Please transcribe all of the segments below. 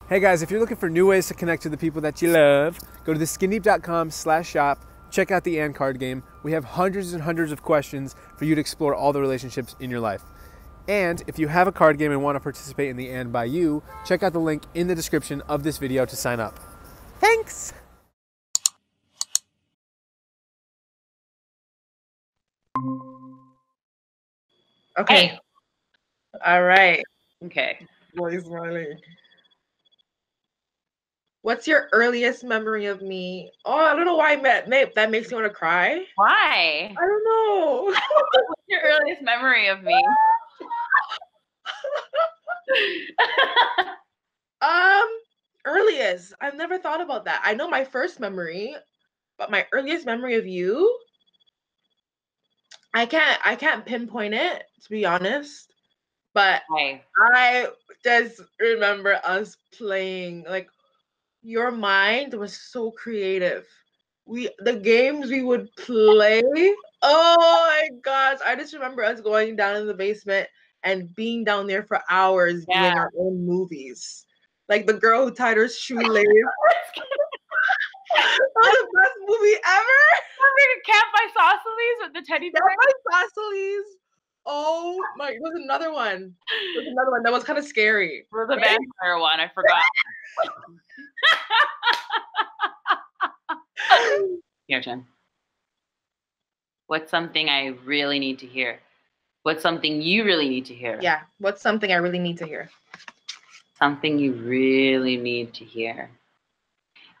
Hey guys, if you're looking for new ways to connect to the people that you love, go to theskindeep.com/shop, check out the and card game. We have hundreds and hundreds of questions for you to explore all the relationships in your life. And if you have a card game and want to participate in the And by You, check out the link in the description of this video to sign up. Thanks! Okay. Hey. All right. Okay. Boy smiling. What's your earliest memory of me? Oh, I don't know why that makes me want to cry. Why? I don't know. What's your earliest memory of me? Earliest. I've never thought about that. I know my first memory, but my earliest memory of you, I can't pinpoint it, to be honest. But I just remember us playing, like, your mind was so creative. The games we would play. Oh my gosh. I just remember us going down in the basement and being down there for hours doing our own movies. Like the girl who tied her shoelace. That was the best movie ever. Camp by Sosceles with the teddy bear. Camp by Sosceles. Oh my! There was another one. That was kind of scary. There was a vampire one. I forgot. Here, Jen. What's something I really need to hear? What's something you really need to hear? Yeah. What's something I really need to hear? Something you really need to hear.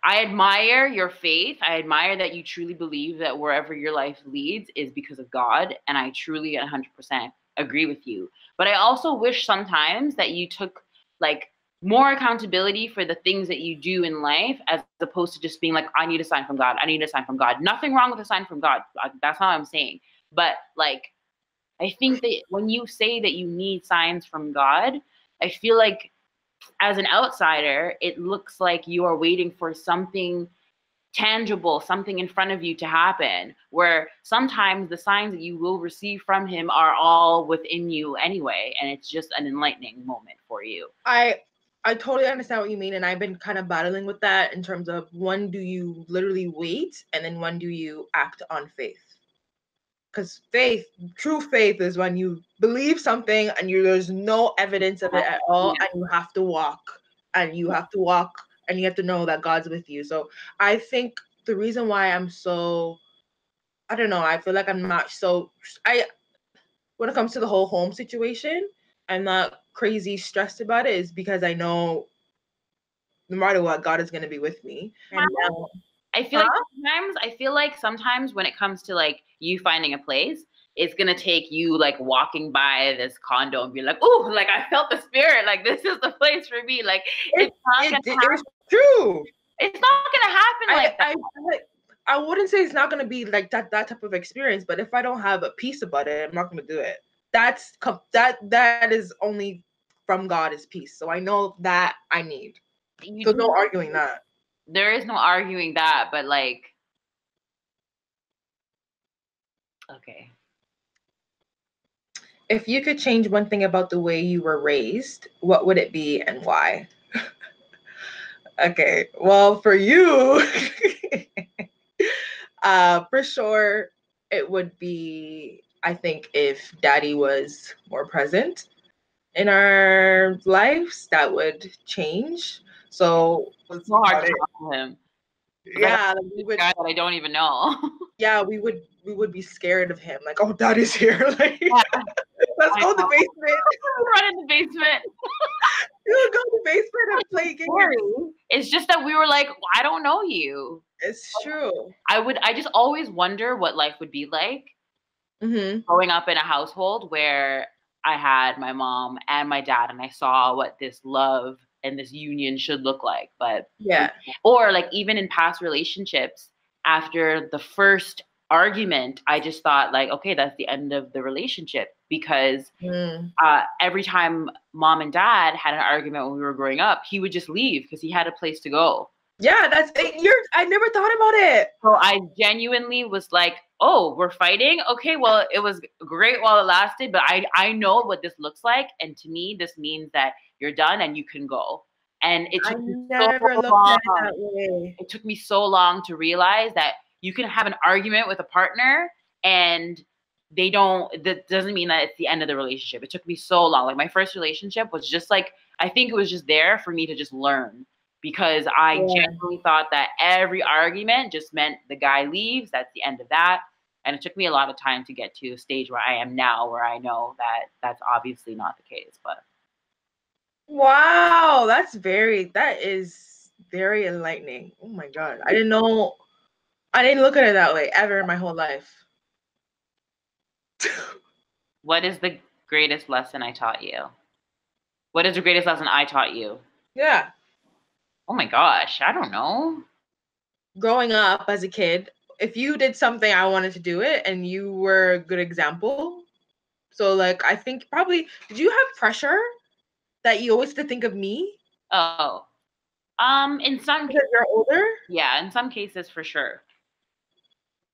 I admire your faith. I admire that you truly believe that wherever your life leads is because of God. And I truly 100% agree with you. But I also wish sometimes that you took like more accountability for the things that you do in life, as opposed to just being like, I need a sign from God. I need a sign from God. Nothing wrong with a sign from God. That's not what I'm saying. But like, I think that when you say that you need signs from God, I feel like as an outsider, it looks like you are waiting for something tangible, something in front of you to happen, where sometimes the signs that you will receive from him are all within you anyway. And it's just an enlightening moment for you. I totally understand what you mean. And I've been kind of battling with that in terms of when do you literally wait and then when do you act on faith? Because true faith is when you believe something and there's no evidence of it at all, and you have to walk and you have to know that God's with you. So I think the reason why I'm so, I don't know, I feel like I'm not so, when it comes to the whole home situation, I'm not crazy stressed about it, is because I know no matter what, God is going to be with me. And now, I feel like sometimes when it comes to like you finding a place, it's gonna take you like walking by this condo and be like, oh, like I felt the spirit, like this is the place for me. Like it's true. It's not gonna happen like that. I wouldn't say it's not gonna be like that type of experience, but if I don't have a peace about it, I'm not gonna do it. That is only from God is peace. So I know that I need. So no arguing that. There is no arguing that, but like, okay. If you could change one thing about the way you were raised, what would it be and why? Okay, well, for you, for sure, it would be, I think, if Daddy was more present in our lives, that would change. So it's so hard to talk to him. Yeah, we would. Guy that I don't even know. Yeah, we would be scared of him. Like, oh, Daddy's here. Like, let's go to the basement. Run in the basement. We would go to the basement and play games. It's just that we were like, well, I don't know you. It's true. I just always wonder what life would be like growing up in a household where I had my mom and my dad, and I saw what this love and this union should look like. But yeah, or like even in past relationships, after the first argument, I just thought like, okay, that's the end of the relationship, because every time mom and dad had an argument when we were growing up, he would just leave because he had a place to go. Yeah, I never thought about it. So I genuinely was like, oh, we're fighting? Okay, well, it was great while it lasted, but I know what this looks like. And to me, this means that you're done and you can go. And it I took me never so looked long. at it that way. It took me so long to realize that you can have an argument with a partner and that doesn't mean that it's the end of the relationship. It took me so long. Like my first relationship was just like, I think it was just there for me to just learn, because I genuinely thought that every argument just meant the guy leaves. That's the end of that. And it took me a lot of time to get to a stage where I am now, where I know that that's obviously not the case. But wow, that is very enlightening. Oh my God. I didn't look at it that way ever in my whole life. what is the greatest lesson I taught you? What is the greatest lesson I taught you? Yeah. Oh my gosh, I don't know. Growing up as a kid, if you did something, I wanted to do it, and you were a good example. So like, I think probably, did you have pressure that you always had to think of me? Oh, in some Because you're older? yeah, in some cases for sure.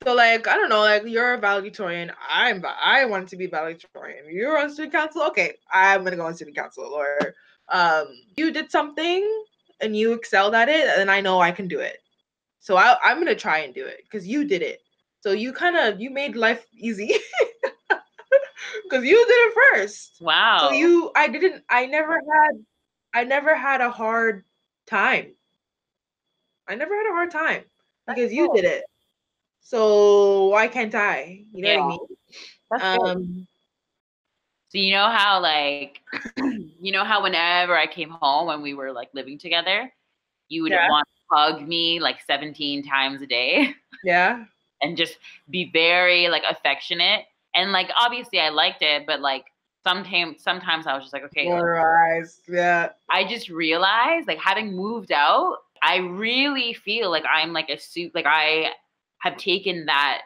So like, I don't know, like you're a valedictorian. I want to be valedictorian. You're on student council. Okay, I'm gonna go on student council. Or you did something and you excelled at it, and I know I can do it. So I'm gonna try and do it because you did it. So you made life easy because you did it first. Wow. So I never had a hard time. I never had a hard time because you did it. So why can't I? You know what I mean? That's good. So you know how like you know how whenever I came home when we were like living together, you would want to hug me like 17 times a day. Yeah. And just be very like affectionate. And like obviously I liked it, but like sometimes I was just like, okay. Yeah. I just realized, like, having moved out, I really feel like I'm like like I have taken that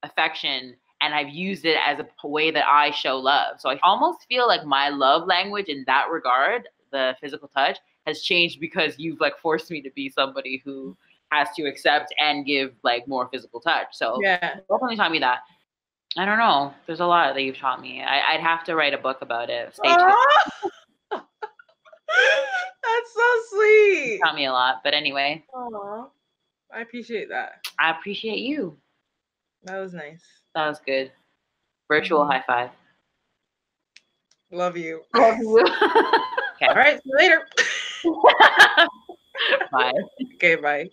affection and I've used it as a way that I show love. So I almost feel like my love language in that regard, the physical touch, has changed because you've like forced me to be somebody who has to accept and give like more physical touch. So definitely taught me that. I don't know. There's a lot that you've taught me. I'd have to write a book about it. Stay tuned. That's so sweet. You taught me a lot. But anyway. Aww. I appreciate that. I appreciate you. That was nice. That was good. Virtual high five. Love you. Love you. Okay. All right. See you later. Bye. Okay, bye.